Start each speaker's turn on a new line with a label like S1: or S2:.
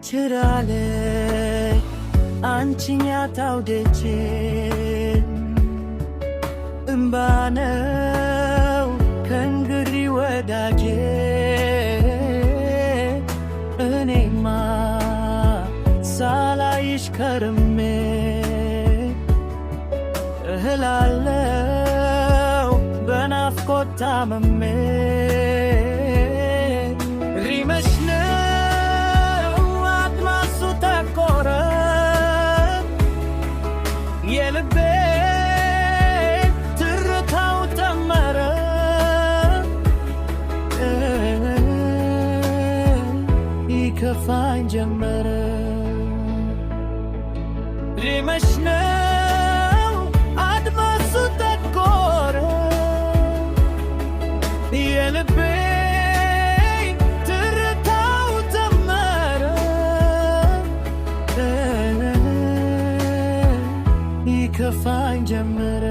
S1: ችራለ አንቺን ያታውደች እምባነው ከእንግዲህ ወዳጄ እኔማ ሳላይሽ ከርሜ እህላለው በናፍቆት ታምሜ ሪመሽ ነው አድማሱ ተቆረ የልቤ ትርታው ተመረ ይከፋኝ ጀመረ ሪመሽ ነው አድማሱ ተቆረ የልቤ ትርታው ተመረ ይከፋኝ ጀመረ